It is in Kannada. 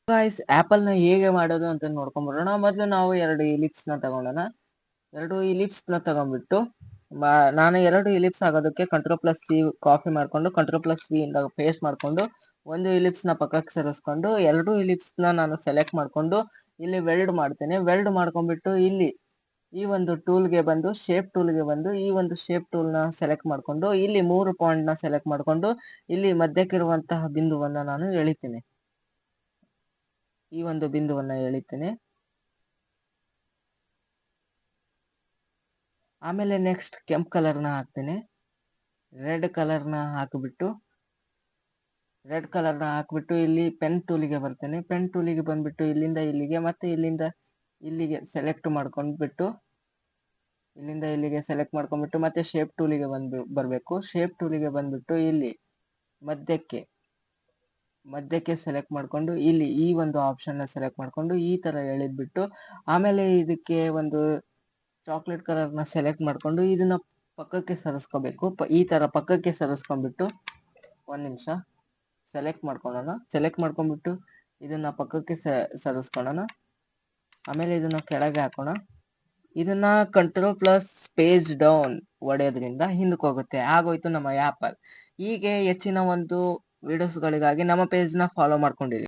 ಗಾಯ್ಸ್ ಆಪಲ್ ನ ಹೇಗೆ ಮಾಡೋದು ಅಂತ ನೋಡ್ಕೊಂಡ್ಬರೋಣ. ಮೊದಲು ನಾವು 2 ಇಲಿಪ್ಸ್ ನ ತಗೊಳ್ಳೋಣ. 2 ಇಲಿಪ್ಸ್ ನ ತಗೊಂಡ್ಬಿಟ್ಟು ನಾನು 2 ಇಲಿಪ್ಸ್ ಆಗೋದಕ್ಕೆ ಕಂಟ್ರೋಲ್+C ಕಾಪಿ ಮಾಡ್ಕೊಂಡು ಕಂಟ್ರೋಲ್+V ಇಂದ ಪೇಸ್ಟ್ ಮಾಡ್ಕೊಂಡು ಒಂದು ಇಲಿಪ್ಸ್ ನ ಪಕ್ಕಕ್ಕೆ ಸರಿಸ್ಕೊಂಡು 2 ಇಲಿಪ್ಸ್ ನ ನಾನು ಸೆಲೆಕ್ಟ್ ಮಾಡ್ಕೊಂಡು ಇಲ್ಲಿ ವೆಲ್ಡ್ ಮಾಡ್ತೇನೆ. ವೆಲ್ಡ್ ಮಾಡ್ಕೊಂಡ್ಬಿಟ್ಟು ಇಲ್ಲಿ ಈ ಒಂದು ಟೂಲ್ಗೆ ಬಂದು ಶೇಪ್ ಟೂಲ್ಗೆ ಬಂದು ಈ ಒಂದು ಶೇಪ್ ಟೂಲ್ ನ ಸೆಲೆಕ್ಟ್ ಮಾಡ್ಕೊಂಡು ಇಲ್ಲಿ 3 ಪಾಯಿಂಟ್ ನ ಸೆಲೆಕ್ಟ್ ಮಾಡ್ಕೊಂಡು ಇಲ್ಲಿ ಮಧ್ಯಕ್ಕಿರುವಂತಹ ಬಿಂದುವನ್ನ ನಾನು ಎಳಿತೀನಿ. ಈ ಒಂದು ಬಿಂದುವನ್ನ ಎಳಿತೀನಿ. ಆಮೇಲೆ ನೆಕ್ಸ್ಟ್ ಕೆಂಪು ಕಲರ್ನ ಹಾಕ್ತೀನಿ. ರೆಡ್ ಕಲರ್ನ ಹಾಕ್ಬಿಟ್ಟು ಇಲ್ಲಿ ಪೆನ್ ಟೂಲಿಗೆ ಬರ್ತೇನೆ. ಪೆನ್ ಟೂಲಿಗೆ ಬಂದ್ಬಿಟ್ಟು ಇಲ್ಲಿಂದ ಇಲ್ಲಿಗೆ ಮತ್ತೆ ಇಲ್ಲಿಂದ ಇಲ್ಲಿಗೆ ಸೆಲೆಕ್ಟ್ ಮಾಡ್ಕೊಂಡ್ಬಿಟ್ಟು ಮತ್ತೆ ಶೇಪ್ ಟೂಲಿಗೆ ಬರಬೇಕು. ಶೇಪ್ ಟೂಲಿಗೆ ಬಂದ್ಬಿಟ್ಟು ಇಲ್ಲಿ ಮಧ್ಯಕ್ಕೆ ಸೆಲೆಕ್ಟ್ ಮಾಡ್ಕೊಂಡು ಇಲ್ಲಿ ಈ ಒಂದು ಆಪ್ಷನ್ ನ ಸೆಲೆಕ್ಟ್ ಮಾಡ್ಕೊಂಡು ಈ ತರ ಎಳೆದ್ಬಿಟ್ಟು ಆಮೇಲೆ ಇದಕ್ಕೆ ಒಂದು ಚಾಕ್ಲೇಟ್ ಕಲರ್ ನ ಸೆಲೆಕ್ಟ್ ಮಾಡ್ಕೊಂಡು ಇದನ್ನ ಪಕ್ಕಕ್ಕೆ ಸರಿಸ್ಕೋಬೇಕು. ಈ ತರ ಪಕ್ಕಕ್ಕೆ ಸರಿಸ್ಕೊಂಡ್ಬಿಟ್ಟು ಒಂದ್ ನಿಮಿಷ ಸೆಲೆಕ್ಟ್ ಮಾಡ್ಕೊಂಡ್ಬಿಟ್ಟು ಇದನ್ನ ಪಕ್ಕಕ್ಕೆ ಸರಿಸ್ಕೊಳ್ಳೋಣ. ಆಮೇಲೆ ಇದನ್ನ ಕೆಳಗೆ ಹಾಕೋಣ. ಇದನ್ನ ಕಂಟ್ರೋಲ್+ ಪೇಜ್ ಡೌನ್ ಹೊಡೆಯೋದ್ರಿಂದ ಹಿಂದಕ್ಕೆ ಹೋಗುತ್ತೆ. ಆಗೋಯ್ತು ನಮ್ಮ ಆಪಲ್. ಹೀಗೆ ಹೆಚ್ಚಿನ ಒಂದು ವಿಡಿಯೋಸ್ಗಳಿಗಾಗಿ ನಮ್ಮ ಪೇಜ್ ನ ಫಾಲೋ ಮಾಡ್ಕೊಂಡಿರಿ.